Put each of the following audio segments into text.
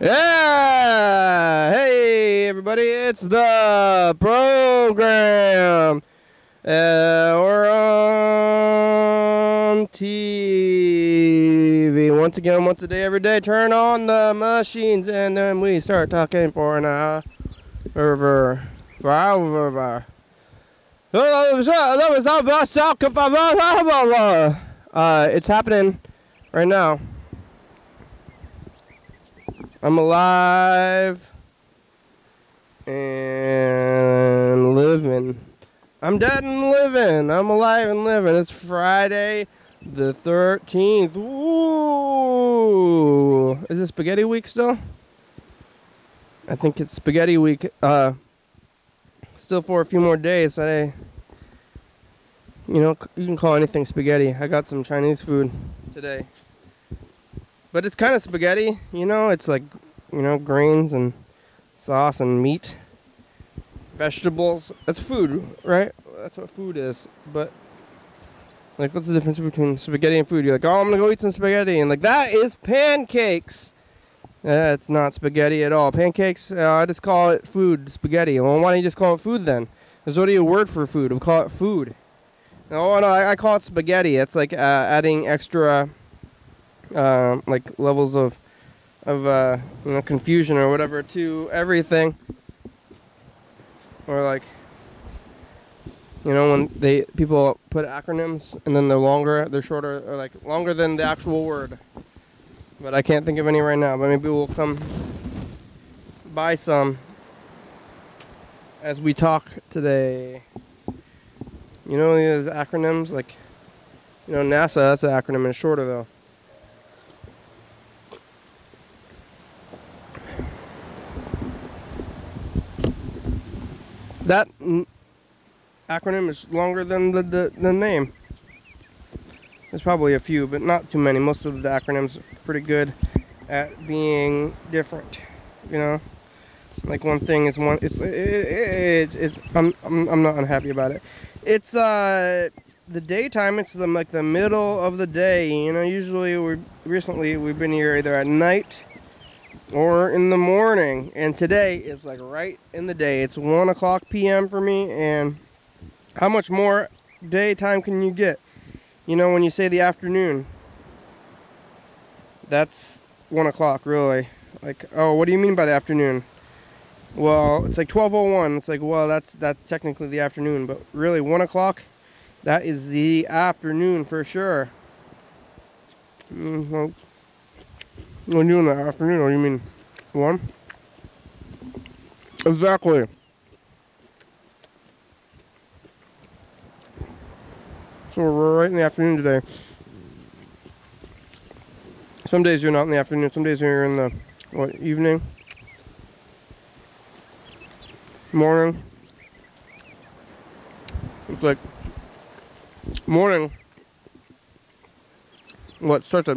Yeah! Hey, everybody, it's the program. We're on TV. Once again, once a day, every day. Turn on the machines, and then we start talking for an hour. It's happening right now. I'm alive and living. I'm dead and living. I'm alive and living. It's Friday the 13th. Ooh. Is it spaghetti week still? I think it's spaghetti week. Still for a few more days. You can call anything spaghetti. I got some Chinese food today. But it's kind of spaghetti, it's like, grains and sauce and meat, vegetables. That's food, right? That's what food is. But, like, what's the difference between spaghetti and food? You're like, oh, I'm going to go eat some spaghetti. And, like, that is pancakes. It's not spaghetti at all. Pancakes, I just call it food, spaghetti. Well, why don't you just call it food then? There's already a word for food. We call it food. No, I call it spaghetti. It's like adding extra... like levels of confusion or whatever to everything, or like when people put acronyms and then they're shorter, or like longer than the actual word. But I can't think of any right now. But maybe we'll come by some as we talk today. These acronyms, like NASA. That's an acronym and it's shorter though. That acronym is longer than the name. There's probably a few, but not too many. Most of the acronyms are pretty good at being different. Like one thing is one. I'm not unhappy about it. It's the daytime. It's like the middle of the day. Usually we've been here either at night or in the morning, and today is like right in the day. It's 1 o'clock p.m. for me, and how much more daytime can you get? When you say the afternoon, that's 1 o'clock, really. Like, oh, what do you mean by the afternoon? Well, it's like 12:01. It's like, well, that's technically the afternoon, but really 1 o'clock, that is the afternoon for sure. What are you in the afternoon, or you mean 1? Exactly. So we're right in the afternoon today. Some days you're not in the afternoon, some days you're in the, evening? Morning? It's like, morning, starts at,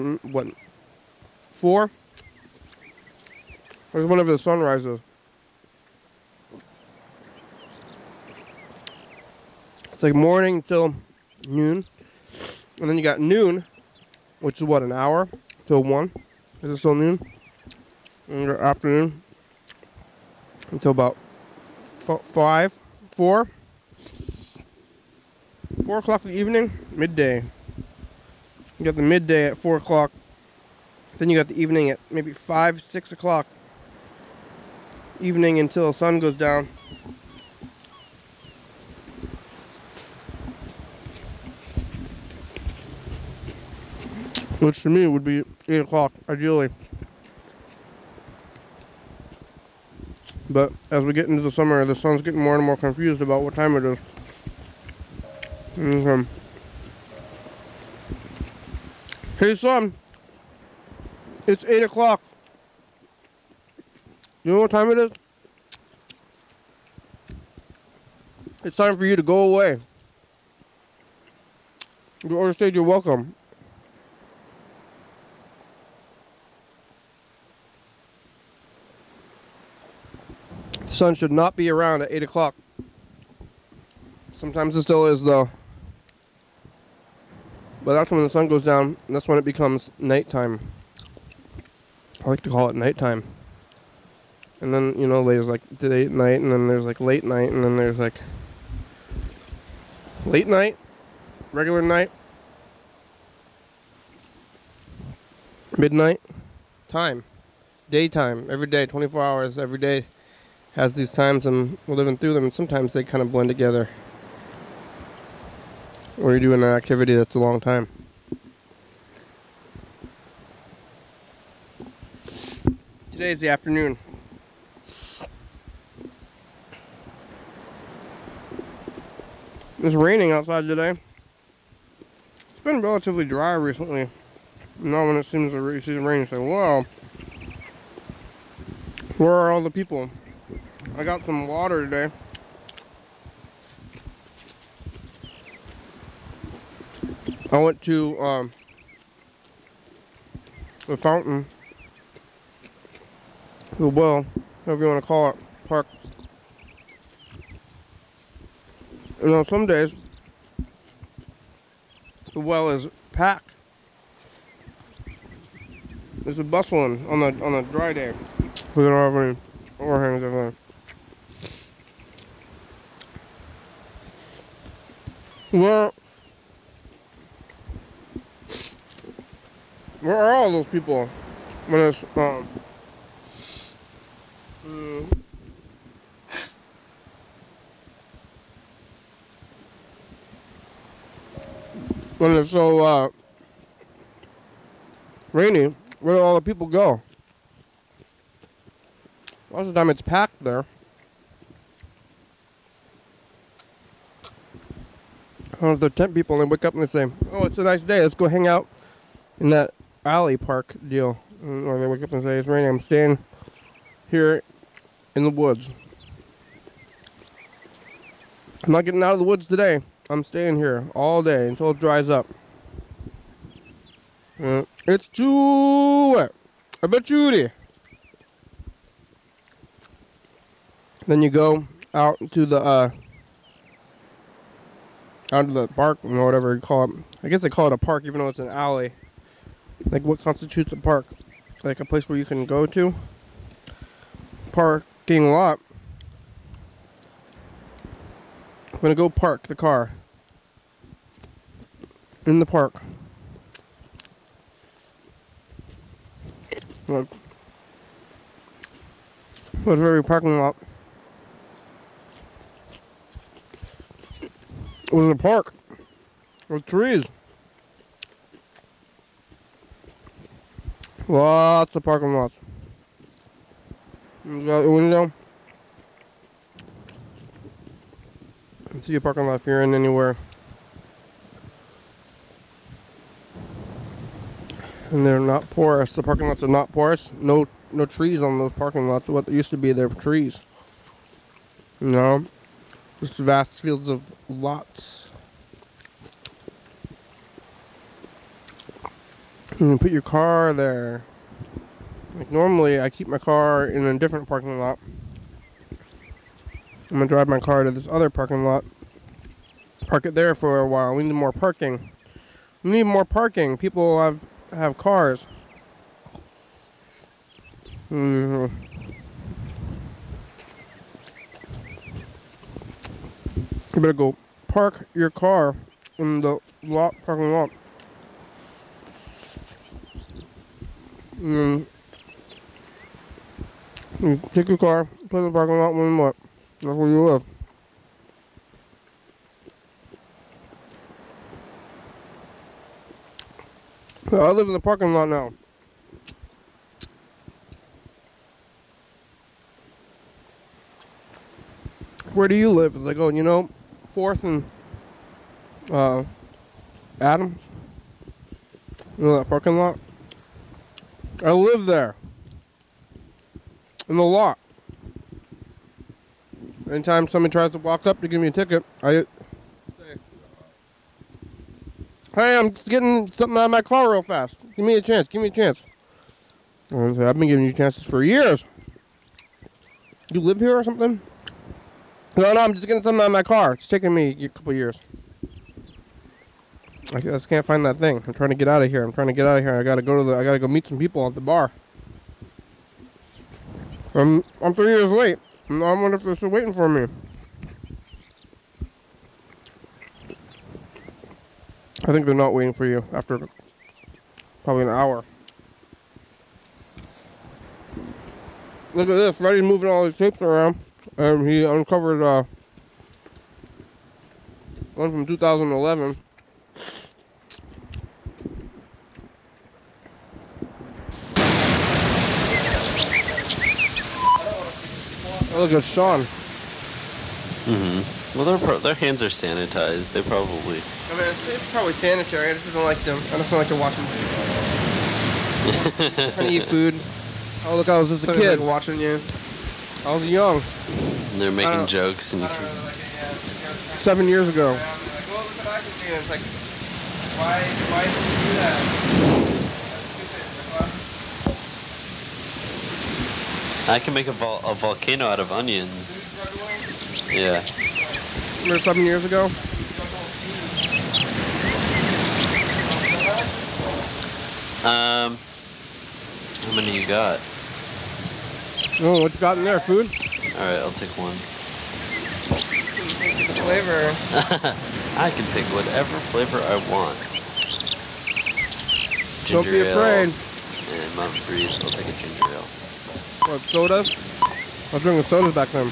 4? Or whenever the sun rises. It's like morning till noon. And then you got noon, which is an hour till 1. Is it still noon? And you got afternoon until about 4 o'clock in the evening, midday. You got the midday at 4 o'clock. Then you got the evening at maybe 5, 6 o'clock. Evening until the sun goes down. Which to me would be 8 o'clock, ideally. But as we get into the summer, the sun's getting more and more confused about what time it is. Okay. Hey, son. It's 8 o'clock. You know what time it is? It's time for you to go away. You already said you're welcome. The sun should not be around at 8 o'clock. Sometimes it still is, though. But that's when the sun goes down, and that's when it becomes nighttime. I like to call it nighttime. And then, you know, there's like late night, and then there's like late night, and then there's like late night, regular night, midnight, time, daytime, every day, 24 hours, every day has these times, and we're living through them, and sometimes they kind of blend together. Or you're doing an activity that's a long time. Today is the afternoon. It's raining outside today. It's been relatively dry recently. Now when it seems to you see the rain, you say, wow, where are all the people? I got some water today. I went to the fountain, the well, whatever you want to call it, park. You know, some days the well is packed. There's a bustling on a dry day. We don't have any overhangs everywhere. Where are all those people when it's when it's so rainy? Where do all the people go? Most of the time it's packed there. I don't know if they're tent people and they wake up and they say, oh, it's a nice day, let's go hang out in that alley park deal. Or they wake up and say, it's raining, I'm staying here in the woods. I'm not getting out of the woods today. I'm staying here all day until it dries up. It's too wet. I bet you. Then you go out to the park, or whatever you call it. I guess they call it a park, even though it's an alley. Like, what constitutes a park? Like a place where you can go to. Parking lot. I'm gonna go park the car in the park. Look. What's every parking lot? It was a park with trees. Lots of parking lots. You got a window. You can see a parking lot if you're in anywhere. And they're not porous. The parking lots are not porous. No trees on those parking lots. What used to be, they're trees. You know? Just vast fields of lots. You can put your car there. Like, normally I keep my car in a different parking lot. I'm gonna drive my car to this other parking lot. Park it there for a while. We need more parking. We need more parking. People have cars. You better go park your car in the parking lot. You take your car, put it in the parking lot, and what? That's where you live. I live in the parking lot now. Where do you live? They go, you know, 4th and Adams. You know that parking lot? I live there. In the lot. Anytime somebody tries to walk up to give me a ticket, I say, hey, I'm getting something out of my car real fast. Give me a chance. Give me a chance. And I say, I've been giving you chances for years. You live here or something? No, I'm just getting something out of my car. It's taking me a couple years. I just can't find that thing. I'm trying to get out of here. I gotta go meet some people at the bar. I'm 3 years late. I wonder if they're still waiting for me. I think they're not waiting for you after probably an hour. Look at this. Reddy's moving all these tapes around. And he uncovered one from 2011. Oh, look at Sean. Mm-hmm. Well, their hands are sanitized. They probably... I mean, it's probably sanitary. I just don't like them. I just don't like to watch them. Trying to eat food. Oh, look, I was just a kid watching you. I was young. And they're making jokes and you can... 7 years ago. Like, oh, look what I can do. It's like, why did you do that? That's stupid. I can make a volcano out of onions. Yeah. Remember 7 years ago? How many you got? Oh, what you got in there? Food? Alright, I'll take one. The flavor. I can pick whatever flavor I want. Don't be afraid. And Mountain Breeze, I'll take a ginger ale. What, sodas? I was drinking sodas back then.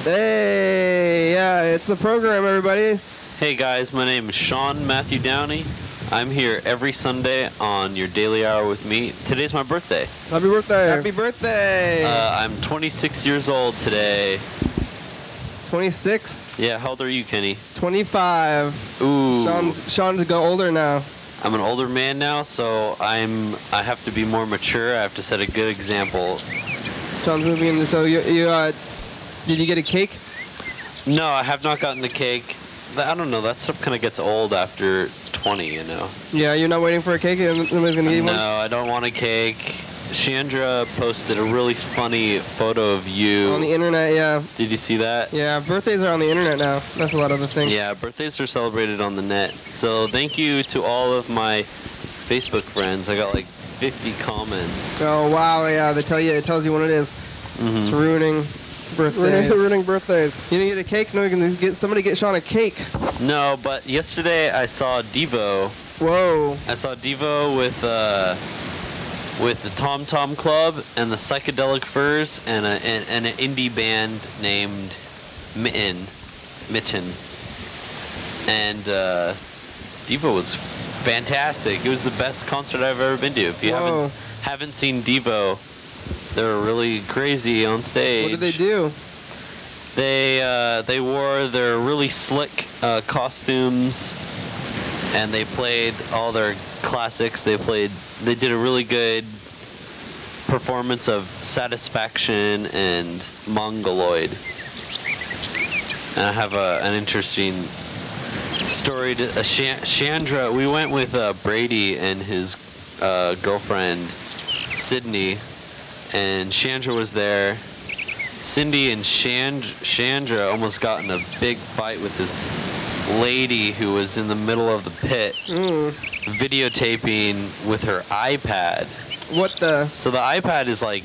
Hey, yeah, it's the program, everybody. Hey guys, my name is Sean Matthew Downey. I'm here every Sunday on your Daily Hour with me. Today's my birthday. Happy birthday. Happy birthday. I'm 26 years old today. 26? Yeah, how old are you, Kenny? 25. Ooh. Sean's got older now. I'm an older man now, so I have to be more mature. I have to set a good example. Sean's moving in, so did you get a cake? No, I have not gotten the cake. I don't know, that stuff kind of gets old after 20, you know. Yeah, you're not waiting for a cake and somebody's going to eat one? No, I don't want a cake. Chandra posted a really funny photo of you. On the internet, yeah. Did you see that? Yeah, birthdays are on the internet now. That's a lot of the things. Yeah, birthdays are celebrated on the net. So thank you to all of my Facebook friends. I got like 50 comments. Oh, wow, yeah, it tells you what it is. Mm-hmm. It's ruining birthdays. Ruining birthdays. You didn't get a cake? No, you can somebody get Sean a cake. No, but yesterday I saw Devo. Whoa. I saw Devo with the Tom Tom Club and the Psychedelic Furs and an indie band named Mitten. And Devo was fantastic. It was the best concert I've ever been to. If you haven't seen Devo, they're really crazy on stage. What did they do? They wore their really slick costumes, and they played all their classics. They did a really good performance of Satisfaction and Mongoloid. And I have an interesting story to Chandra. We went with Brady and his girlfriend Sydney, and Chandra was there. Cindy and Chandra almost got in a big fight with this lady who was in the middle of the pit videotaping with her iPad. What the? So the iPad is like,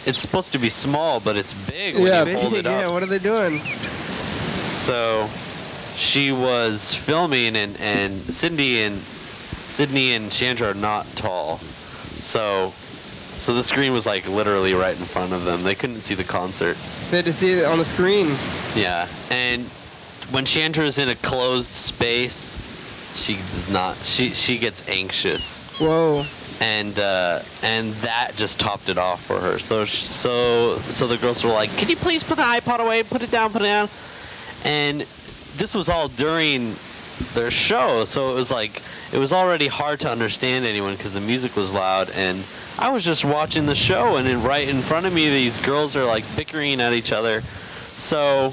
it's supposed to be small, but it's big when you hold it up. Yeah, what are they doing? So she was filming, and Sydney and Chandra are not tall. So the screen was like literally right in front of them. They couldn't see the concert. They had to see it on the screen. Yeah, and when Chandra's in a closed space, she does not. She gets anxious. Whoa. And that just topped it off for her. So the girls were like, "Can you please put the iPod away? Put it down. Put it down." And this was all during their show. So it was already hard to understand anyone because the music was loud, and I was just watching the show, and then right in front of me, these girls are like bickering at each other. So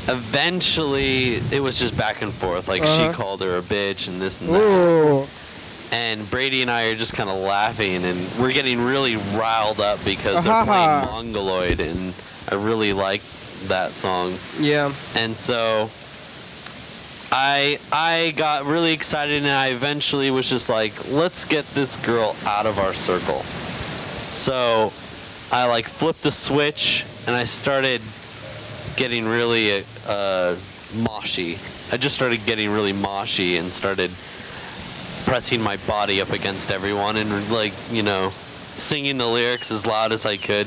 eventually, it was just back and forth. Like she called her a bitch and this and that. Ooh. And Brady and I are just kind of laughing, and we're getting really riled up because they're playing Mongoloid, and I really like that song. Yeah. And so I got really excited, and I eventually was just like, let's get this girl out of our circle. So I like flipped the switch, and I started getting really moshy. I just started getting really moshy and started pressing my body up against everyone and like, you know, singing the lyrics as loud as I could.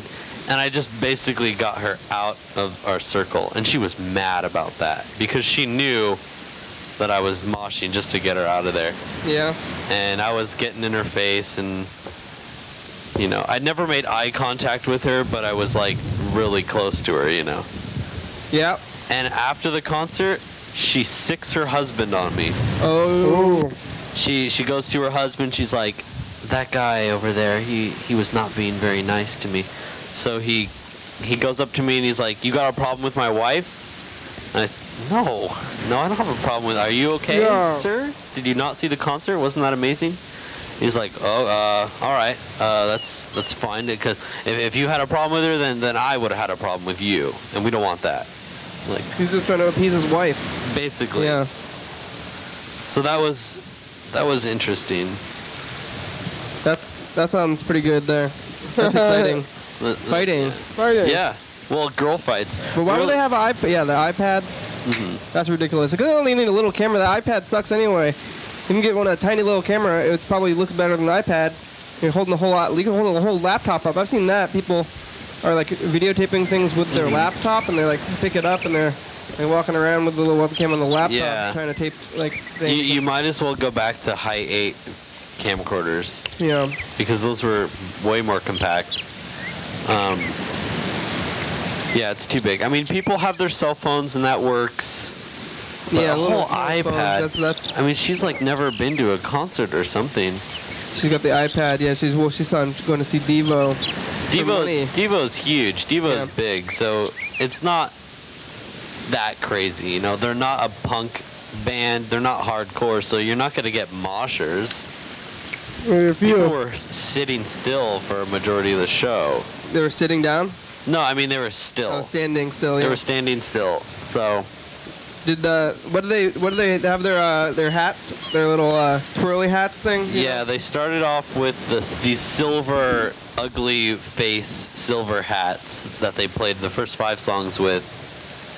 And I just basically got her out of our circle. And she was mad about that because she knew that I was moshing just to get her out of there. Yeah. And I was getting in her face, and, you know, I never made eye contact with her, but I was like really close to her, you know. Yeah. And after the concert, she sicks her husband on me. Oh. She goes to her husband. She's like, that guy over there, he was not being very nice to me. So he goes up to me and he's like, you got a problem with my wife? And I said, no, I don't have a problem with. Are you okay, sir? Did you not see the concert? Wasn't that amazing? He's like, oh, all right, that's fine. Because if you had a problem with her, then I would have had a problem with you, and we don't want that. Like, he's just trying to appease his wife. Basically. Yeah. So that was interesting. That sounds pretty good there. That's exciting. Fighting. Yeah. Well, girl fights. But why would they have an iPad? Yeah, the iPad. Mm-hmm. That's ridiculous. Because they only need a little camera. The iPad sucks anyway. You can get a tiny little camera. It probably looks better than an iPad. You're holding the whole lot. You can hold the whole laptop up. I've seen that. People are like videotaping things with their laptop, and they like pick it up, and they're walking around with the little webcam on the laptop, trying to tape like things. You might as well go back to Hi 8 camcorders. Yeah. Because those were way more compact. Yeah, it's too big. I mean, people have their cell phones, and that works. But yeah, a whole iPad. That's. I mean, she's like never been to a concert or something. She's got the iPad. Yeah, she's going to see Devo. Devo's huge. Devo's big, so it's not that crazy. You know, they're not a punk band. They're not hardcore, so you're not going to get moshers. People were sitting still for a majority of the show. They were sitting down? No, I mean they were still. Oh, standing still. Yeah. They were standing still. So. What do they have their hats, their little twirly hats things? Yeah, they started off with these silver, ugly face silver hats that they played the first 5 songs with,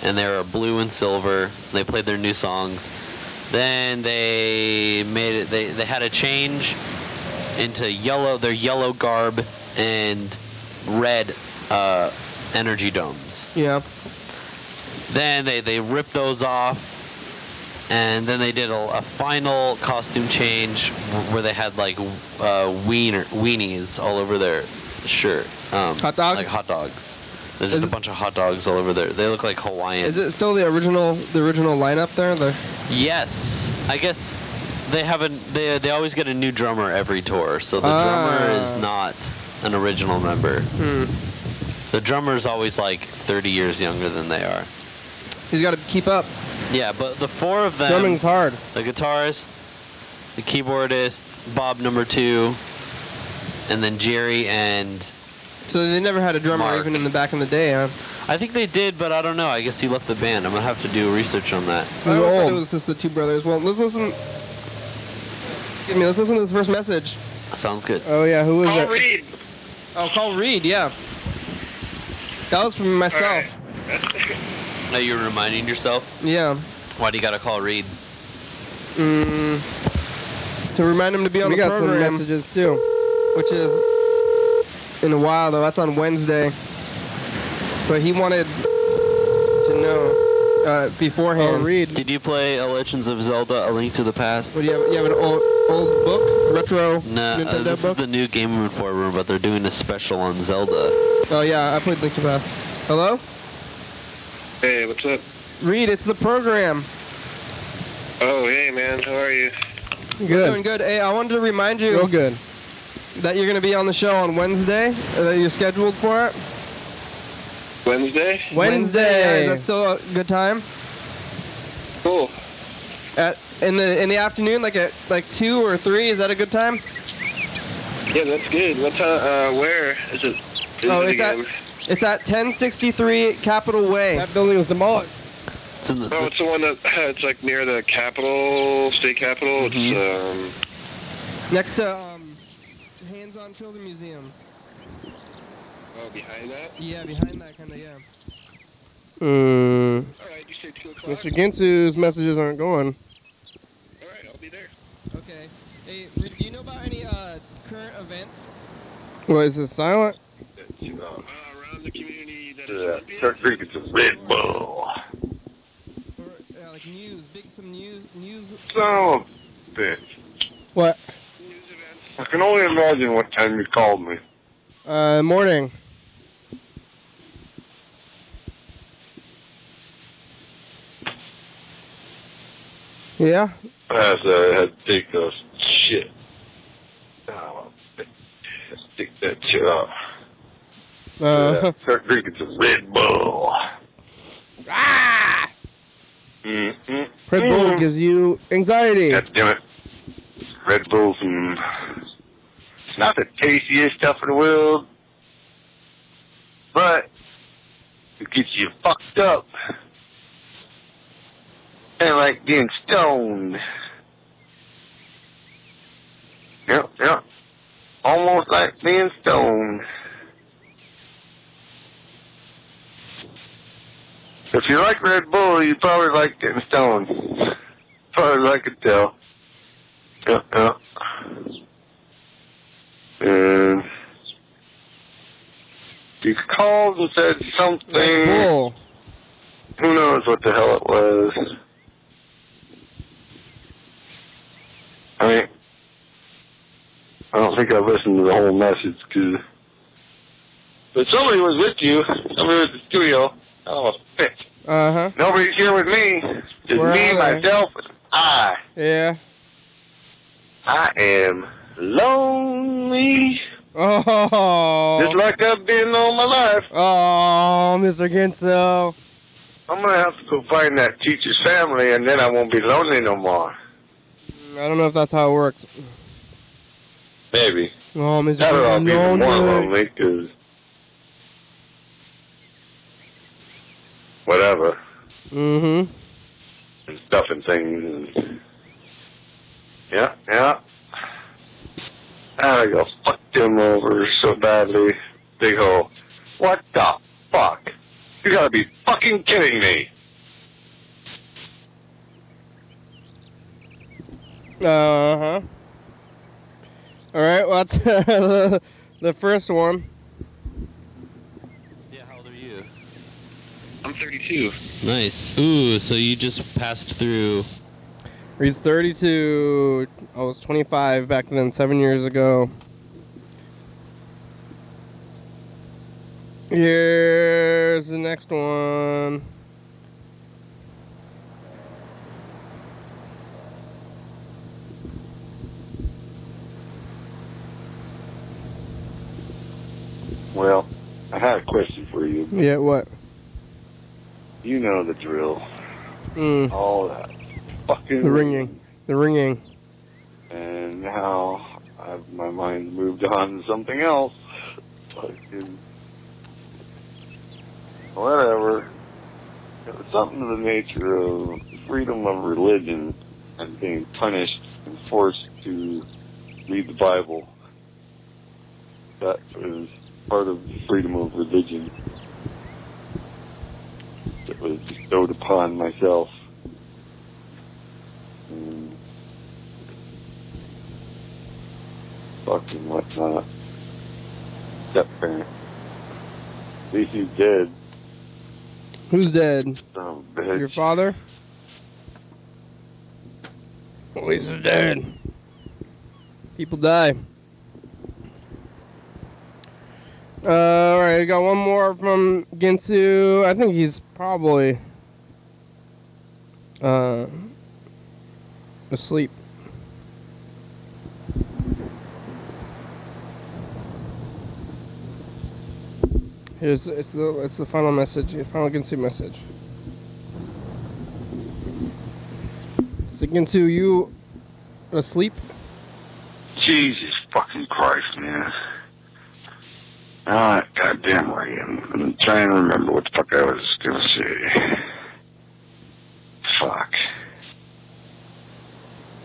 and they were blue and silver. They played their new songs. Then they made it. They had a change into yellow, their yellow garb, and red energy domes. Yeah. Then they ripped those off, and then they did a final costume change where they had like weenies all over their shirt. Hot dogs? Like hot dogs. There's just a bunch of hot dogs all over there. They look like Hawaiian. Is it still the original lineup there? Yes. I guess they haven't. They always get a new drummer every tour, so the drummer is not an original member. The drummer's always like 30 years younger than they are. He's got to keep up. Yeah, but the 4 of them... Drumming hard. The guitarist, the keyboardist, Bob number 2, and then Jerry and So they never had a drummer Mark. even in the day, huh? I think they did, but I don't know. I guess he left the band. I'm going to have to do research on that. I always thought it was just the 2 brothers. Well, let's listen... Let's listen to this first message. Sounds good. Oh, yeah. Who is it? Call Reed. Oh, call Reed, yeah. That was from myself. Are you reminding yourself? Yeah. Why do you got to call Reed? To remind him to be on the program. We got some messages, too. Which is in a while, though. That's on Wednesday. But he wanted to know beforehand. Oh, Reed. Did you play Legends of Zelda: A Link to the Past? What do you have an old book? Retro No, Nintendo this book? is the new Game Informer, but they're doing a special on Zelda. Oh, yeah. I played Link to the Past. Hello? Hey, what's up? Reed, it's the program. Oh, hey, man. How are you? Good. Doing good. Hey, I wanted to remind you Real good. that you're going to be on the show on Wednesday, that you're scheduled for it. Wednesday? Wednesday. Yeah, is that still a good time? Cool. In the afternoon, like at 2 or 3, is that a good time? Yeah, that's good. What time? Where is it? It's at 1063 Capitol Way. That building was demolished. It's the one that it's like near the Capitol, state capitol. Mm-hmm. It's next to Hands on Children Museum. Oh, behind that? Yeah, behind that kind of, yeah. All right, you say 2 o'clock. Mr. Ginsu's messages aren't going. All right, I'll be there. Okay. Hey, do you know about any current events? What, is it silent? Around the community that is start drinking some Red Bull. Or like news, some news. Son of a bitch. What? News events. I can only imagine what time you called me. Morning. Yeah? I had to take a shit. Oh, let's take that shit off. Start drinking some Red Bull. Ah! Mm-hmm. Red Bull gives you anxiety. God damn it. Red Bull's it's not the tastiest stuff in the world, but it gets you fucked up. And like being stoned. Yep. Almost like being stoned. If you like Red Bull, you probably like getting stoned. Probably like it tell. Yeah. And you called and said something. Red Bull. Who knows what the hell it was. I mean, I don't think I listened to the whole message, but somebody was with you. Somebody was at the studio. Oh, bitch. Uh-huh. Nobody's here with me. Just me, myself, and I. Yeah. I am lonely. Oh. Just like I've been all my life. Oh, Mr. Ginsu. I'm going to have to go find that teacher's family, and then I won't be lonely no more. I don't know if that's how it works. Maybe. Oh, Mr. That'll I'll be even more lonely, because whatever. Mm-hmm. And stuff and things. And yeah. I go fuck them over so badly. Big hole. What the fuck? You gotta be fucking kidding me. Uh-huh. Alright, well, that's the first one. Yeah, how old are you? I'm 32. Nice. Ooh, so you just passed through. He's 32. I was 25 back then, 7 years ago. Here's the next one. Well, I had a question for you. Yeah, what? You know the drill. All that fucking The ringing. The ringing. And now my mind moved on to something else. Fucking whatever. It was something to the nature of freedom of religion and being punished and forced to read the Bible. That was part of the freedom of religion that was bestowed upon myself. And fucking whatnot. Step parent. At least he's dead. Who's dead? Son of a bitch. Your father? At least he's dead. People die. Alright, I got one more from Ginsu. I think he's probably asleep. It's the final message, the final Ginsu message. So Ginsu, you asleep? Jesus fucking Christ, man. Goddamn right. I'm trying to remember what the fuck I was gonna say. Fuck.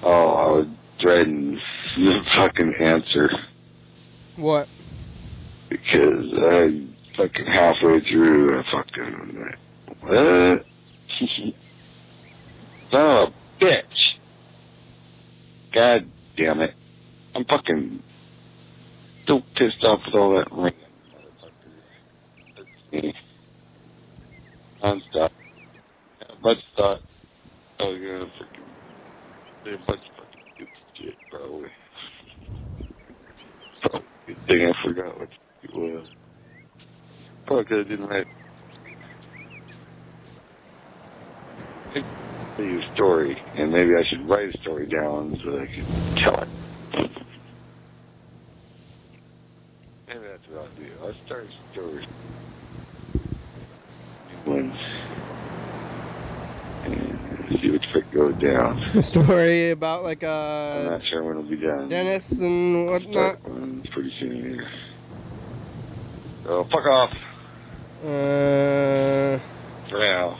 Oh, I was dreading the fucking answer. What? Because I fucking halfway through, I fucking... What? Son of a bitch. God damn it. I'm fucking so pissed off with all that rain. Non-stop. A bunch of thought. Oh, yeah, freaking. They're a bunch of fucking stupid shit, probably. Probably. Good thing I forgot what it was. Probably because I didn't write. Tell you a story, and maybe I should write a story down so that I can tell it. Maybe that's what I'll do. I'll start a story. And see which frick goes down. A story about like I'm not sure when it'll be done. dentists and whatnot. Start one pretty soon here. So fuck off for now.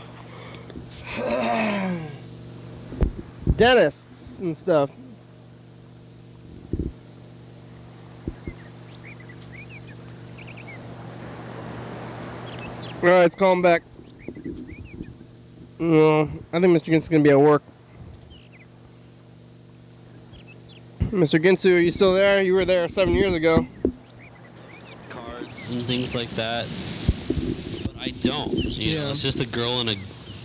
Dentists and stuff. Alright, let's call him back. No, I think Mr. Ginsu's gonna be at work. Mr. Ginsu, are you still there? You were there 7 years ago. Cards and things like that. But I don't. You know, it's just a girl and a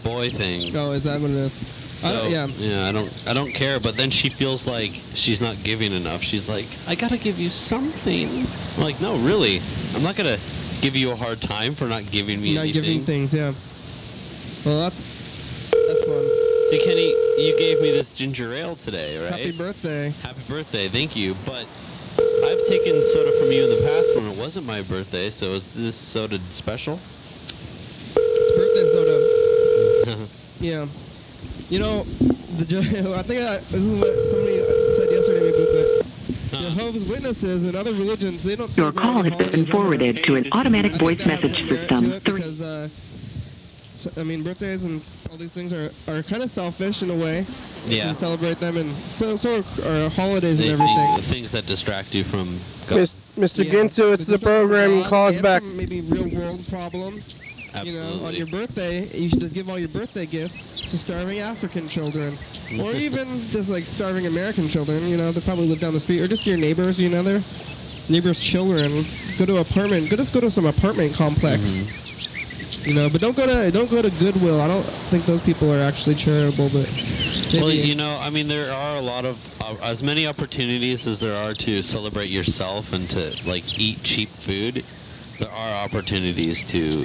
boy thing. Oh, is that what it is? So, I don't care, but then she feels like she's not giving enough. She's like, I gotta give you something. I'm like, no, really. I'm not gonna give you a hard time for not giving me anything. Not giving things, yeah. Well, that's fun. See, Kenny, you gave me this ginger ale today, right? Happy birthday. Happy birthday, thank you. But I've taken soda from you in the past when it wasn't my birthday, so is this soda special? It's birthday soda. Yeah. You know, I think this is what somebody said yesterday, maybe, but Jehovah's Witnesses and other religions, they don't Your call has been forwarded to an automatic voice message system. Because, I mean, birthdays and all these things are kind of selfish in a way. Yeah. To celebrate them, and so are holidays and everything. Things that distract you from God. Mr. Ginsu, it's the program. Call us back. Maybe real world problems. Absolutely. You know, on your birthday, you should just give all your birthday gifts to starving African children. Or even just like starving American children, you know, they probably live down the street. Or just your neighbors, you know, their neighbors' children. Go to some apartment complex. You know, but don't go to Goodwill. I don't think those people are actually charitable, but maybe. Well, you know, I mean, there are a lot of as many opportunities as there are to celebrate yourself and to like eat cheap food. There are opportunities to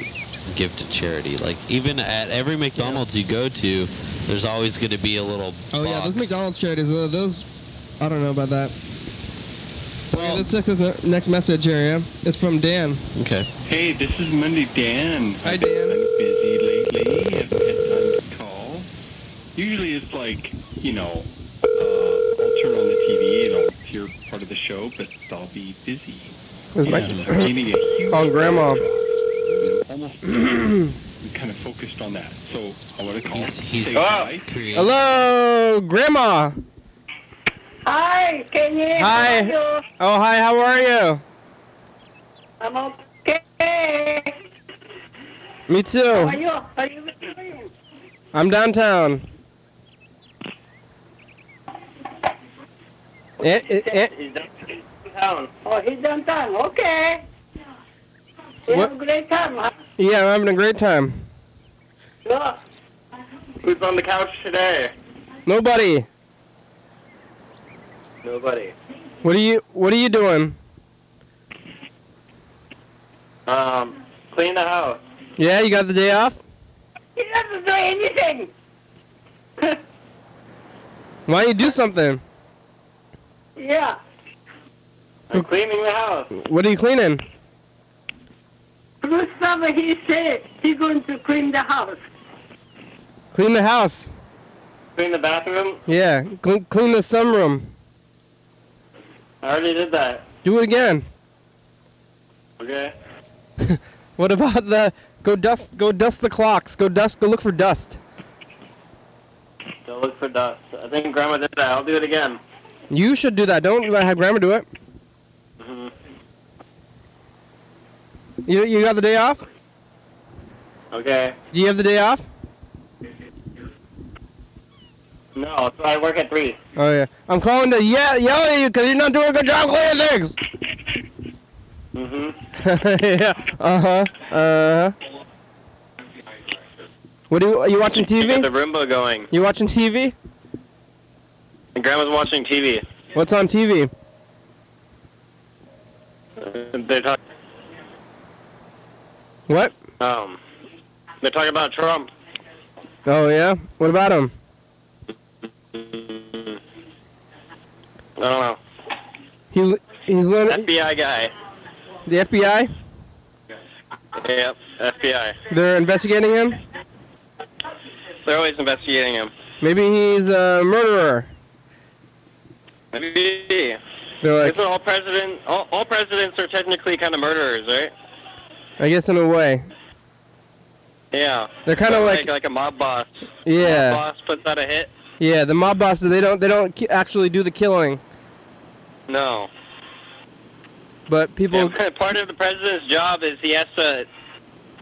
give to charity. Like even at every McDonald's you go to, there's always going to be a little box. Oh yeah, those McDonald's charities. Those, I don't know about that. Well, let's check the next message area. It's from Dan. Okay. Hey, this is Monday Dan. Hi, Dan. I'm busy lately. Haven't had time to call. Usually it's like, you know, I'll turn on the TV and I'll hear part of the show, but I'll be busy. Maybe a huge Call Grandma. Almost we kind of focused on that. So I want to call. He's Hello, Grandma. Hi, can you? Hi. Oh, hi. How are you? I'm okay. Me too. How are you? Are you doing? I'm downtown. He's downtown. Oh, he's downtown. Okay. You have a great time, huh? Yeah, I'm having a great time. Sure. Who's on the couch today? Nobody. Nobody. What are you doing? Clean the house. Yeah, you got the day off? He doesn't do anything. Why don't you do something? Yeah. I'm cleaning the house. What are you cleaning? Mustafa, he said he's going to clean the house. Clean the house. Clean the bathroom? Yeah, clean the sunroom. I already did that. Do it again. Okay. What about the go dust the clocks? Go look for dust. Go look for dust. I think Grandma did that. I'll do it again. You should do that. Don't have Grandma do it. Mm-hmm. You got the day off? Okay. Do you have the day off? No, so I work at 3. Oh yeah. I'm calling to yell at you because you're not doing a good job cleaning things. Mm-hmm. Yeah. What are you watching TV? Get the Roomba going. You watching TV? And Grandma's watching TV. What's on TV? They're talking. What? They're talking about Trump. Oh yeah. What about him? I don't know. He's learning. FBI guy. The FBI? Yep, FBI. They're investigating him? They're always investigating him. Maybe he's a murderer. Maybe. They're like, Isn't all presidents are technically kind of murderers, right? I guess in a way. Yeah. They're kind of like a mob boss. Yeah. Mob boss puts out a hit. Yeah, the mob bosses, they don't actually do the killing. No. But people... Yeah, part of the president's job is he has to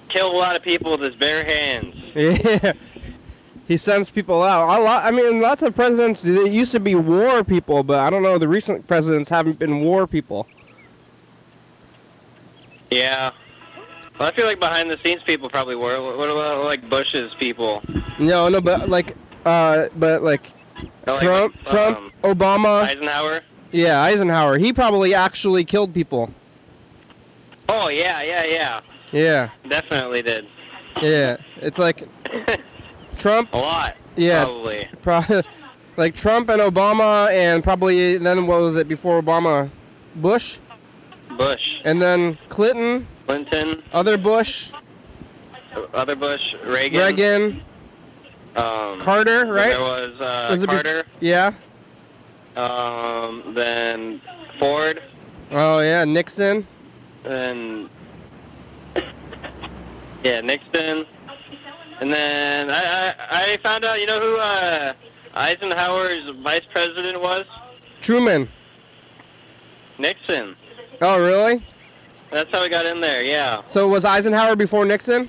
kill a lot of people with his bare hands. Yeah. He sends people out. I mean, lots of presidents, they used to be war people, but I don't know, the recent presidents haven't been war people. Yeah. Well, I feel like behind the scenes people probably were. What about like Bush's people? No, but like Trump, Obama. Eisenhower? Yeah, Eisenhower. He probably actually killed people. Oh, yeah. Yeah. Definitely did. Yeah. It's like Trump. A lot. Yeah. Probably. Like Trump and Obama, and probably then what was it before Obama? Bush. And then Clinton. Other Bush. Reagan. Carter, right? There was Carter. Yeah. Then Ford. Oh yeah, Nixon. Then Nixon. And then I found out, you know who Eisenhower's vice president was? Truman. Nixon. Oh really? That's how we got in there, yeah. So was Eisenhower before Nixon?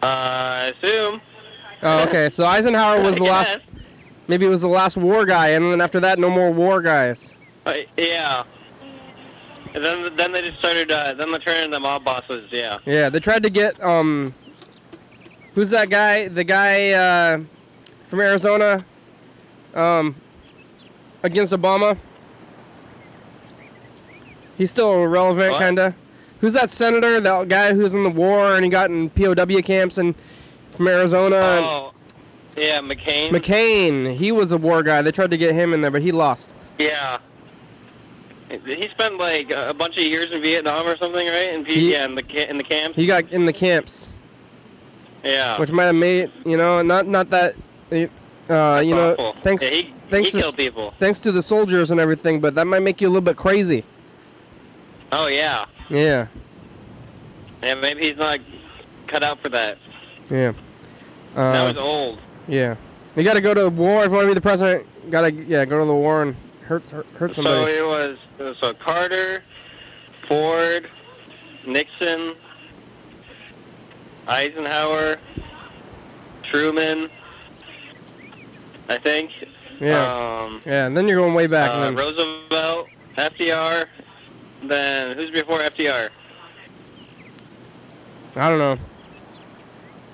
I assume. Oh, okay. So Eisenhower was the last. Maybe it was the last war guy, and then after that, no more war guys. Yeah. And then they just started. Then they turned into mob bosses. Yeah. Yeah, they tried to get who's that guy? The guy from Arizona, against Obama. He's still relevant, kinda. Who's that senator? That guy who's in the war and he got in POW camps and from Arizona. Oh, yeah, McCain. McCain. He was a war guy. They tried to get him in there, but he lost. Yeah. He spent like a bunch of years in Vietnam or something, right? In the camps. He got in the camps. Yeah. Which might have made, not that, awful. thanks. Yeah, he killed people. Thanks to the soldiers and everything, but that might make you a little bit crazy. Oh yeah. Yeah. Yeah, maybe he's not cut out for that. Yeah. Now he's old. Yeah. You gotta go to war if you want to be the president. Gotta go to the war and hurt somebody. So it was Carter, Ford, Nixon, Eisenhower, Truman, I think. Yeah. Yeah, and then you're going way back. Roosevelt, FDR. Then who's before FDR? I don't know.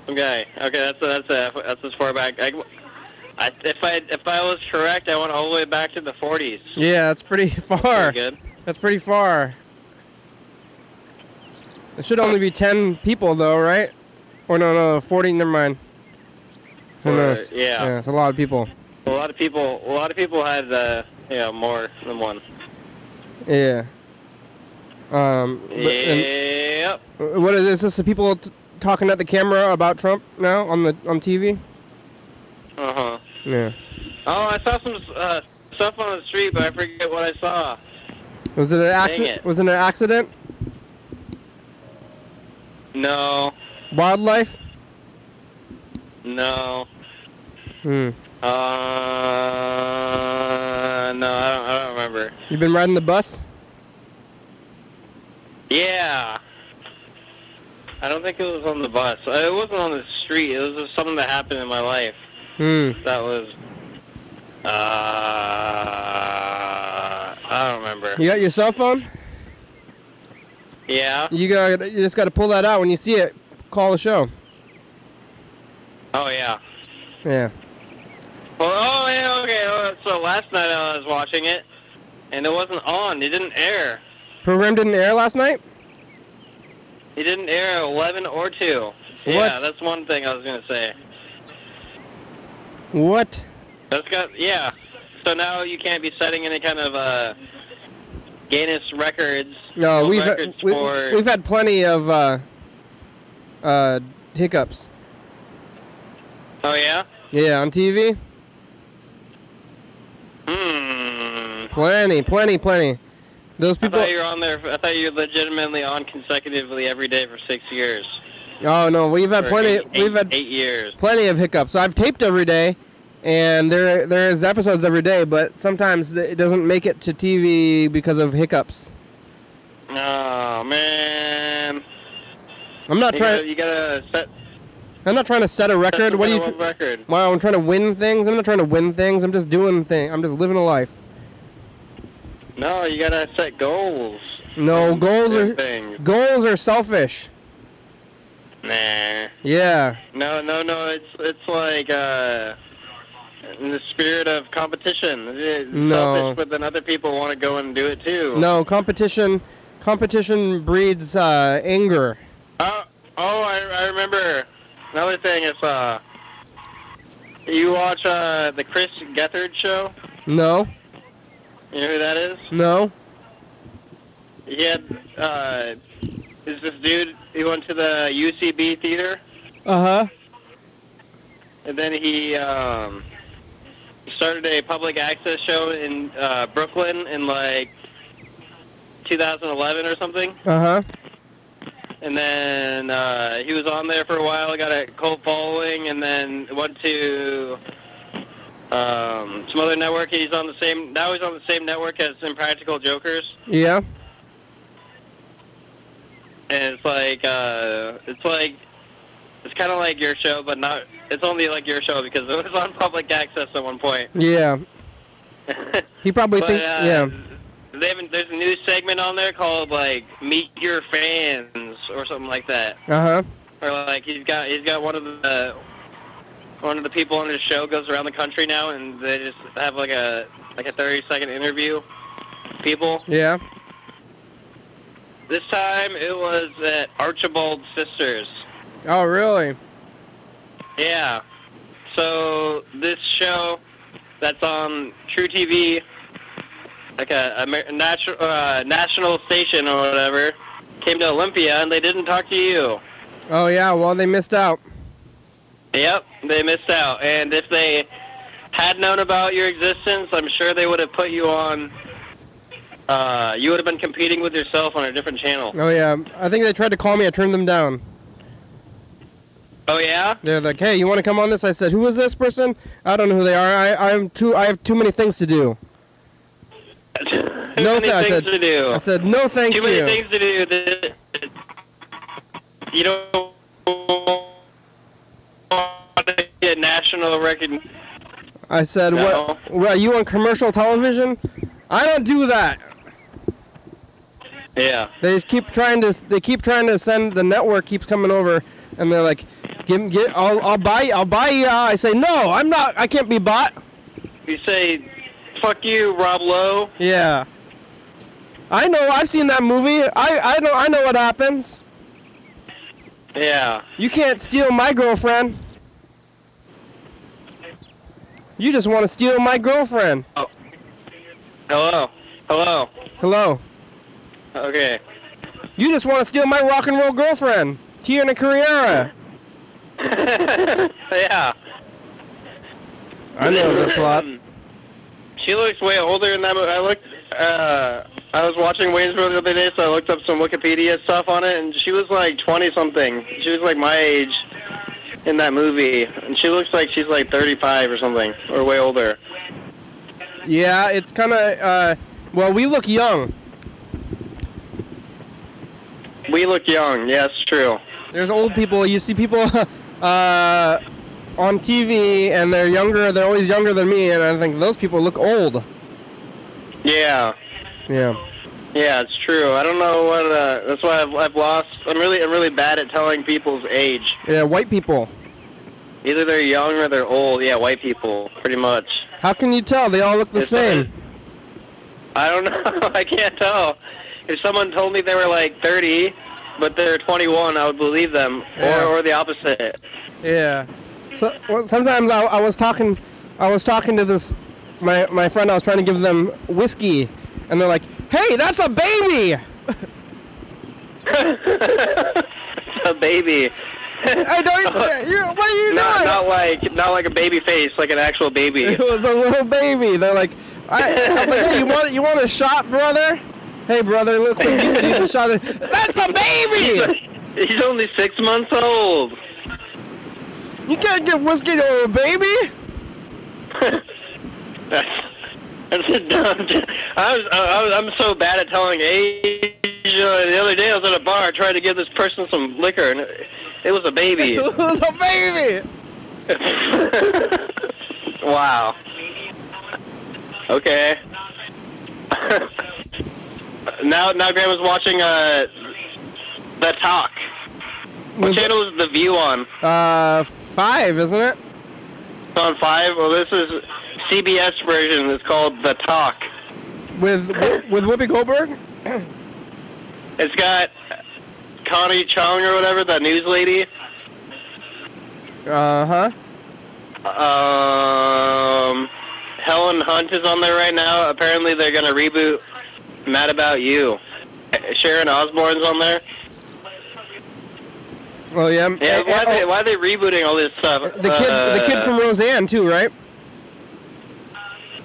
Okay, that's as far back. If I was correct, I went all the way back to the 40s. Yeah, that's pretty far. Pretty good. That's pretty far. It should only be 10 people though, right? Or no, 40. Never mind. Who knows? Yeah. Yeah, it's a lot of people. A lot of people had more than one. Yeah. Yep. What is this? Is this the people talking at the camera about Trump now on TV? Uh-huh. Yeah. Oh, I saw some stuff on the street, but I forget what I saw. Was it an accident? Was it an accident? No. Wildlife? No. Hmm. No, I don't remember. You been riding the bus? Yeah. I don't think it was on the bus. It wasn't on the street. It was just something that happened in my life. Hmm. That was... I don't remember. You got your cell phone? Yeah. You just gotta pull that out when you see it. Call the show. Oh, yeah. Yeah. Well, oh, yeah, okay. So last night I was watching it, and it wasn't on. It didn't air. Program didn't air last night? It didn't air at 11 or 2. What? Yeah, that's one thing I was going to say. What? Yeah. So now you can't be setting any kind of Guinness records. No, we've had plenty of hiccups. Oh, yeah? Yeah, on TV? Plenty. Those people... I thought you were on there. I thought you were legitimately on consecutively every day for 6 years. Oh, no, we've had plenty... We've had 8 years. Plenty of hiccups. So I've taped every day, and there's episodes every day, but sometimes it doesn't make it to TV because of hiccups. Oh, man. I'm not trying... You gotta set... I'm not trying to set a record. What are you... record. Wow, I'm trying to win things? I'm not trying to win things. I'm just doing things. I'm just living a life. No, you gotta set goals. No, goals are selfish. Nah. Yeah. No. It's like in the spirit of competition. It's selfish, but then other people want to go and do it too. No, competition breeds anger. I remember. Another thing is, you watch the Chris Gethard show? No. You know who that is? No. He had, is this dude, he went to the UCB theater. Uh-huh. And then he started a public access show in Brooklyn in, like, 2011 or something. Uh-huh. And then he was on there for a while, got a cult following, and then went to some other network. Now he's on the same network as Impractical Jokers. Yeah. And it's kind of like your show, but not. It's only like your show because it was on public access at one point. Yeah. He probably thinks. Yeah. There's a new segment on there called like Meet Your Fans or something like that. Uh-huh. Or like he's got one of the people on his show goes around the country now, and they just have like a 30-second interview people. Yeah. This time it was at Archibald Sisters. Oh, really? Yeah. So this show that's on True TV, like a national station or whatever, came to Olympia, and they didn't talk to you. Oh, yeah, well, they missed out. Yep, they missed out. And if they had known about your existence, I'm sure they would have put you on... you would have been competing with yourself on a different channel. Oh, yeah. I think they tried to call me. I turned them down. Oh, yeah? They're like, hey, you want to come on this? I said, who is this person? I don't know who they are. I have too many things to do. No things to do. I said, no thank you. Too many things to do that you don't want to get national recognition. I said, no. What? Are you on commercial television? I don't do that. Yeah. They keep trying to send, the network keeps coming over, and they're like, I'll buy you. I say, no, I'm not. I can't be bought. You say, fuck you, Rob Lowe. Yeah. I know. I've seen that movie. I know what happens. Yeah. You can't steal my girlfriend. You just want to steal my girlfriend. Oh. Hello. Hello. Hello. Okay. You just want to steal my rock and roll girlfriend, Tiana Carrera. Yeah. I know this lot. She looks way older in that movie. I was watching Waynesboro the other day, so I looked up some Wikipedia stuff on it, and she was like 20-something. She was like my age in that movie, and she looks like she's like 35 or something, or way older. Yeah, it's kind of, well, we look young. We look young, yes, true. There's old people, you see people on TV, and they're younger, they're always younger than me, and I think those people look old. Yeah. Yeah. Yeah, it's true. I don't know what, that's why I've lost, I'm really bad at telling people's age. Yeah, white people. Either they're young or they're old. Yeah, white people, pretty much. How can you tell? They all look the same. I don't know. I can't tell. If someone told me they were like 30, but they're 21, I would believe them. Yeah. Or the opposite. Yeah. So well, sometimes I was talking to this my friend. I was trying to give them whiskey, and they're like, "Hey, that's a baby." A baby. I don't. What are you doing? Not like a baby face, like an actual baby. It was a little baby. They're like, I'm like, hey, you want a shot, brother? Hey, brother, look, you could use a shot. That's a baby. He's only 6 months old. You can't give whiskey to a baby. That's dumb. I'm so bad at telling age. The other day I was at a bar trying to give this person some liquor, and it was a baby. It was a baby. Wow. Okay. Now Grandma's watching The Talk. What channel is The View on? 5, isn't it? It's on 5. Well, this is CBS version. It's called The Talk. With Whoopi Goldberg. It's got Connie Chung or whatever, that news lady. Helen Hunt is on there right now. Apparently they're going to reboot Mad About You. Sharon Osbourne's on there. Oh yeah. Yeah. Why are they rebooting all this stuff? The kid from Roseanne too, right?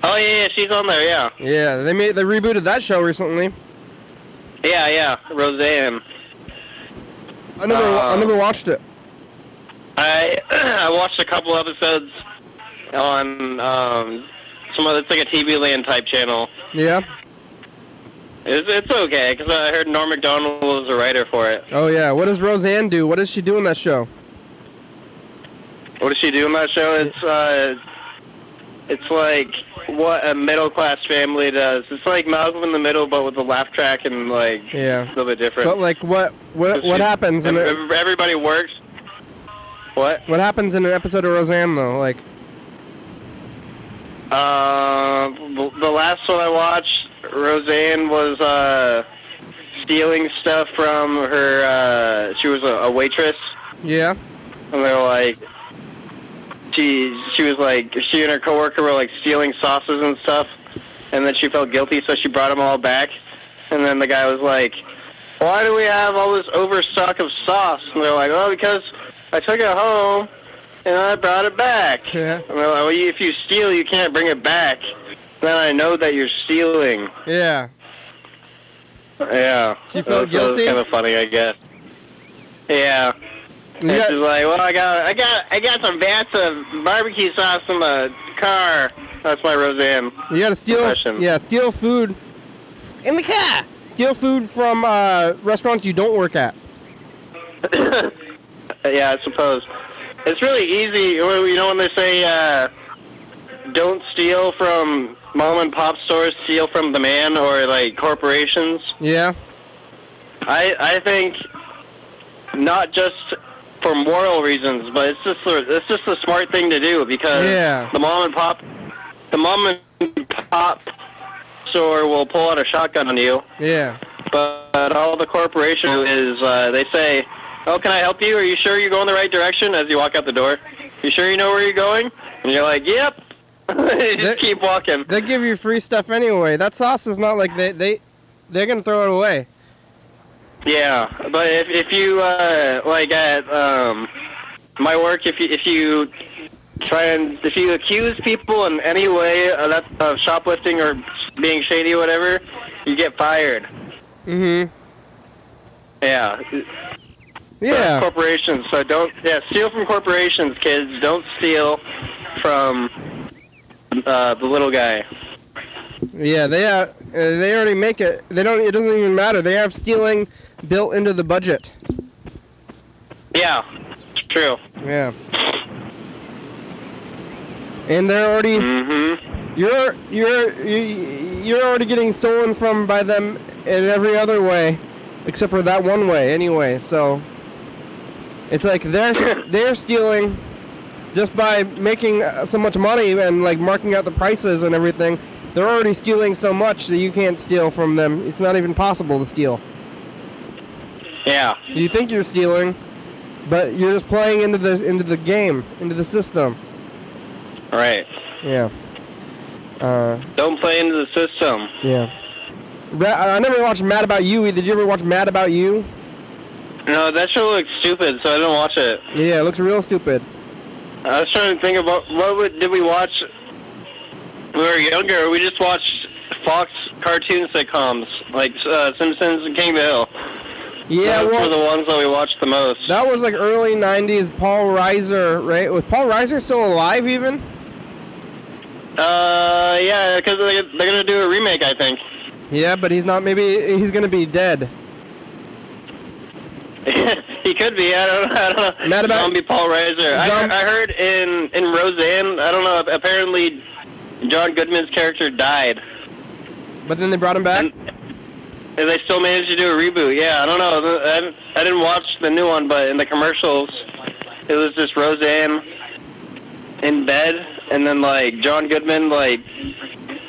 Oh yeah, she's on there. Yeah. Yeah, they rebooted that show recently. Yeah, Roseanne. I never watched it. I watched a couple episodes on it's like a TV Land type channel. Yeah. It's okay, because I heard Norm Macdonald was a writer for it. Oh yeah, what does Roseanne do? What does she do in that show? What does she do in that show? It's like what a middle class family does. It's like Malcolm in the Middle, but with a laugh track and like a little bit different. But like what happens in everybody works. What? What happens in an episode of Roseanne though? Like the last one I watched, Roseanne was stealing stuff from her. She was a waitress. Yeah. And they were like, she was like, she and her coworker were like stealing sauces and stuff, and then she felt guilty, so she brought them all back. And then the guy was like, "Why do we have all this overstock of sauce?" And they're like, "Oh, because I took it home and I brought it back." Yeah. And they're like, "Well, if you steal, you can't bring it back. Then I know that you're stealing." Yeah. Yeah. She felt guilty. Kind of funny, I guess. Yeah. And she's like, "Well, I got some vats of barbecue sauce in the car." That's my Roseanne. You gotta steal. Impression. Yeah, steal food in the car. Steal food from restaurants you don't work at. Yeah, I suppose. It's really easy. You know when they say, "Don't steal from mom and pop stores, steal from the man," or like corporations. Yeah. I think not just for moral reasons, but it's just a smart thing to do, because the mom and pop store will pull out a shotgun on you. Yeah. But all the corporation is they say, "Oh, can I help you? Are you sure you're going the right direction?" As you walk out the door. "You sure you know where you're going?" And you're like, "Yep, Just keep walking. They give you free stuff anyway. That sauce is not like they're gonna throw it away. Yeah, but if you like at my work, if you accuse people in any way of shoplifting or being shady or whatever, you get fired. Mm-hmm. Yeah. Yeah. Corporations. So don't. Yeah, steal from corporations, kids. Don't steal from the little guy. Yeah, they already make it. They don't. It doesn't even matter. They have stealing built into the budget. Yeah, it's true. Yeah. And they're already. Mm-hmm. You're already getting stolen from by them in every other way, except for that one way anyway. So it's like they're stealing just by making so much money and like marking out the prices and everything. They're already stealing so much that you can't steal from them. It's not even possible to steal. Yeah. You think you're stealing, but you're just playing into the game, into the system. Right. Yeah. Don't play into the system. Yeah. I never watched Mad About You. Did you ever watch Mad About You? No, that show looks stupid, so I didn't watch it. Yeah, it looks real stupid. I was trying to think about did we watch when we were younger. We just watched Fox cartoon sitcoms like Simpsons and King of the Hill. Yeah, those were the ones that we watched the most. That was like early '90s. Paul Reiser, right? Was Paul Reiser still alive even? Yeah, because they're gonna do a remake, I think. Yeah, but he's not. Maybe he's gonna be dead. He could be. I don't know. Mad About Zombie Paul Reiser. I heard in Roseanne. I don't know. Apparently, John Goodman's character died. But then they brought him back. And they still managed to do a reboot. Yeah, I don't know. I didn't watch the new one, but in the commercials, it was just Roseanne in bed, and then like John Goodman like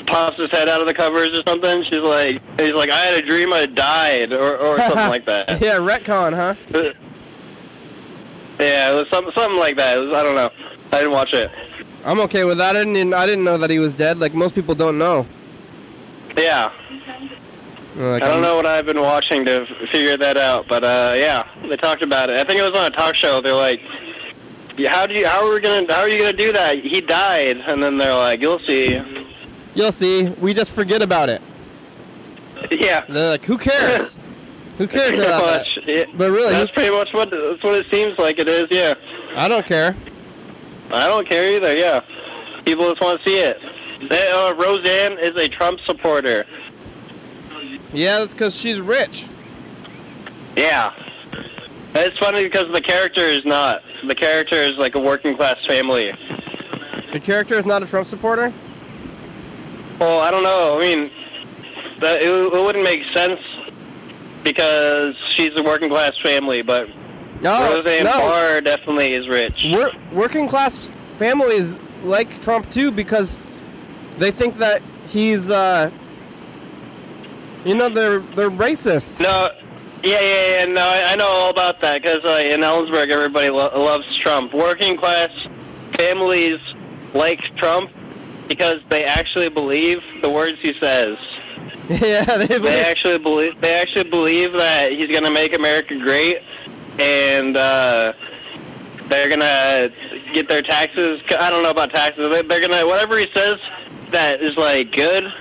pops his head out of the covers or something. He's like, I had a dream I died, or something like that. Yeah, retcon, huh? Yeah, it was something like that. I don't know. I didn't watch it. I'm okay with that. I didn't know that he was dead. Like most people don't know. Yeah. Like, I don't know what I've been watching to figure that out, but yeah, they talked about it. I think it was on a talk show. They're like, how are you gonna do that? He died, and then they're like, you'll see. You'll see. We just forget about it. Yeah. They're like, who cares? Who cares about that? Yeah. But really, that's pretty much what it seems like it is. Yeah. I don't care. I don't care either. Yeah. People just want to see it. Roseanne is a Trump supporter. Yeah, that's because she's rich. Yeah. It's funny because the character is not. The character is like a working class family. The character is not a Trump supporter? Well, I don't know. I mean, it wouldn't make sense because she's a working class family, but Roseanne Barr definitely is rich. Working class families like Trump too because they think that he's you know, they're racists. No, yeah. No, I know all about that because in Ellensburg, everybody loves Trump. Working class families like Trump because they actually believe the words he says. Yeah, they actually believe that he's going to make America great, and they're going to get their taxes. I don't know about taxes. They're going to whatever he says that is like good.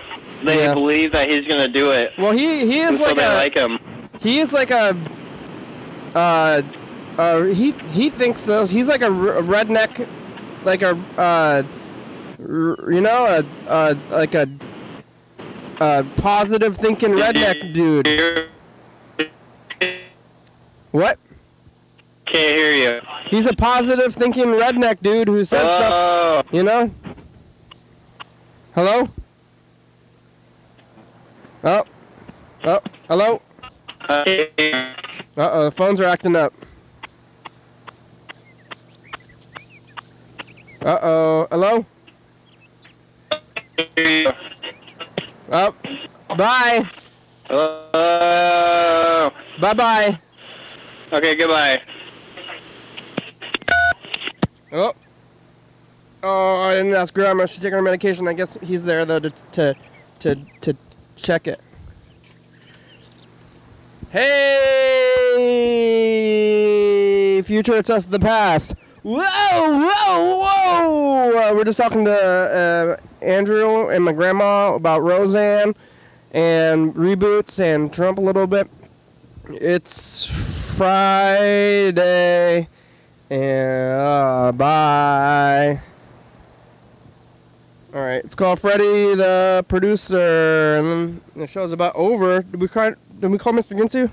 They believe that he's gonna do it. Well, he is like they like him. He is like a he thinks so. He's like a redneck, like a you know, like a positive thinking redneck dude. What? Can't hear you. He's a positive thinking redneck dude who says stuff. You know? Hello? Oh, hello? Uh-oh, the phones are acting up. Uh-oh, hello? Oh, bye. Bye-bye. Okay, goodbye. Oh. Oh, I didn't ask Grandma. She's taking her medication. I guess he's there though to check it. Hey, future, it's us, the past. Whoa, whoa, whoa! We're just talking to Andrew and my grandma about Roseanne and reboots and Trump a little bit. It's Friday, and bye. All right, it's called Freddie the Producer, and then the show's about over. Did we call Mr. Ginsu?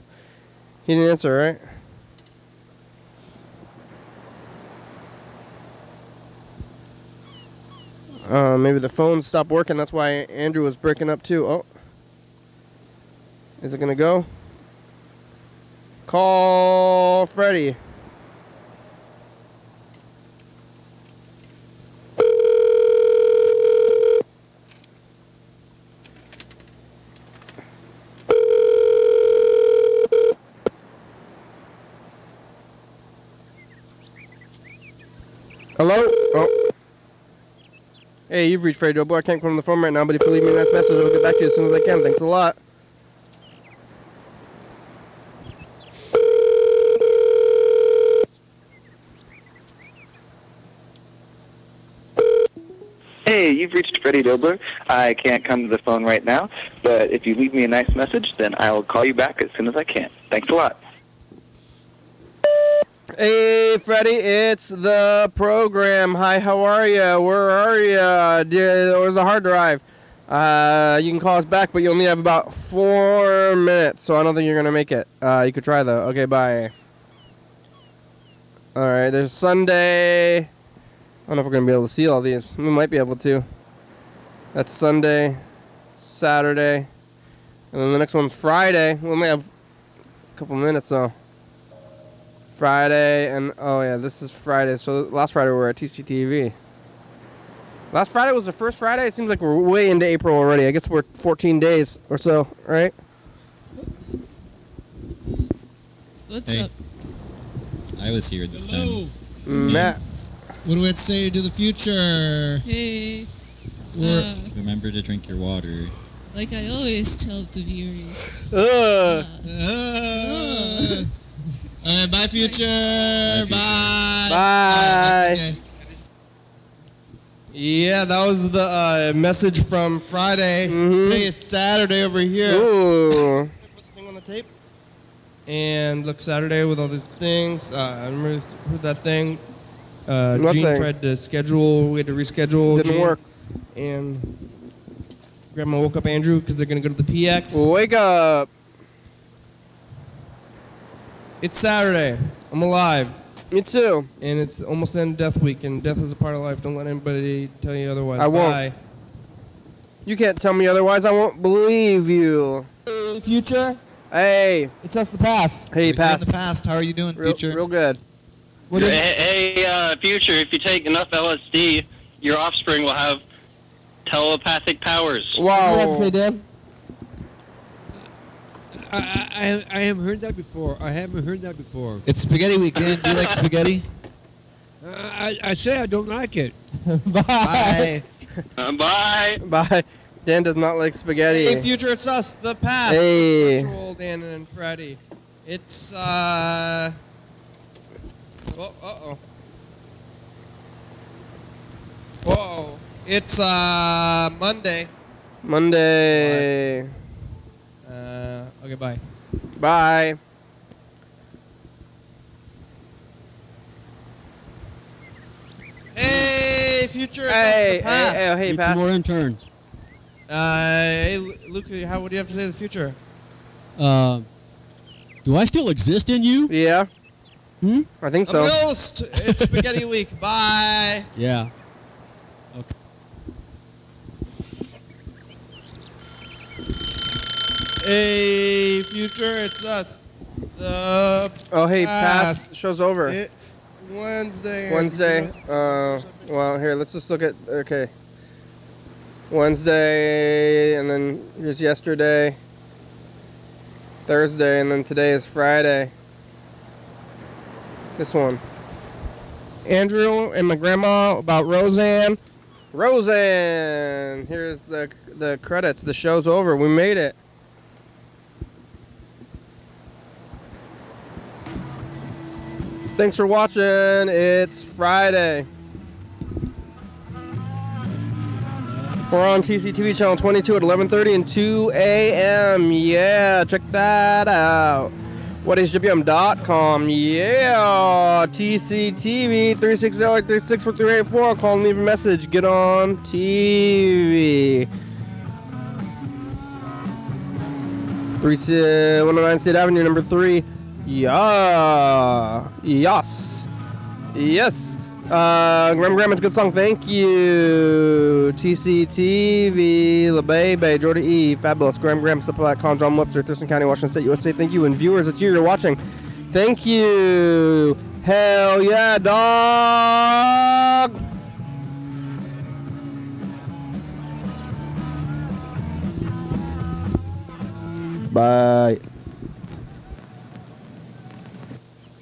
He didn't answer, right? Maybe the phone stopped working. That's why Andrew was breaking up too. Oh, is it gonna go? Call Freddie. Hello? Oh. Hey, you've reached Freddie Doughboy. I can't come on the phone right now, but if you leave me a nice message, I'll get back to you as soon as I can. Thanks a lot. Hey, you've reached Freddie Dobler. I can't come to the phone right now, but if you leave me a nice message, then I will call you back as soon as I can. Thanks a lot. Hey, Freddie, it's the program. Hi, how are you? Where are you? It was a hard drive. You can call us back, but you only have about 4 minutes, so I don't think you're going to make it. You could try, though. Okay, bye. All right, there's Sunday. I don't know if we're going to be able to see all these. We might be able to. That's Sunday, Saturday, and then the next one's Friday. We only have a couple minutes, though. Friday, and oh yeah, this is Friday. So last Friday we were at TCTV. Last Friday was the first Friday? It seems like we're way into April already. I guess we're 14 days or so, right? What's up? I was here this time. Matt. What do we have to say to the future? Hey. Remember to drink your water. Like I always tell the viewers. All right, bye, future. Bye. Bye. Okay. Yeah, that was the message from Friday. Today is Saturday over here. Ooh. Put the thing on the tape. And look, Saturday with all these things. I remember heard that thing. Gene tried to schedule. We had to reschedule. Didn't work. And Grandma woke up Andrew because they're going to go to the PX. Wake up. It's Saturday. I'm alive. Me too. And it's almost end death week, and death is a part of life. Don't let anybody tell you otherwise. I won't. Bye. You can't tell me otherwise. I won't believe you. Hey, future. Hey. It's us, the past. Hey, past. In the past. How are you doing, future? Real good. Hey, future, if you take enough LSD, your offspring will have telepathic powers. Wow. What do you have to say, Dan? I haven't heard that before. It's spaghetti week, Dan. Do you like spaghetti? I say I don't like it. Bye. Bye. Bye. Dan does not like spaghetti. Hey, future, it's us, the past. Hey. Virtual Dan and Freddie. It's, uh-oh. Whoa. It's, Monday. Monday. Okay, bye. Bye. Hey, future, it's us, Hey, the past. hey, Need past. some more interns. Hey, Luke, what do you have to say to the future? Do I still exist in you? Yeah. I think so. I'm a ghost. It's spaghetti week. Bye. Yeah. Okay. Hey, future, it's us. The Oh, hey, past. past. Show's over. It's Wednesday. Wednesday. Well, here, let's just look at, okay. Wednesday, and then here's yesterday. Thursday, and then today is Friday. This one. Andrew and my grandma about Roseanne. Roseanne! Here's the credits. The show's over. We made it. Thanks for watching. It's Friday. We're on TCTV channel 22 at 11:30 and 2 a.m. Yeah, check that out. YDHWM.com. Yeah, TCTV 360-364-384. Call and leave a message. Get on TV. 109 State Avenue, number 3. Yeah. Yes. Yes. Grandma, it's a good song. Thank you. TCTV, La Baby, Jordy E, Fabulous, Graham, Slip.com, John Webster, Thurston County, Washington State, USA. Thank you. And viewers, it's you're watching. Thank you. Hell yeah, dog. Bye.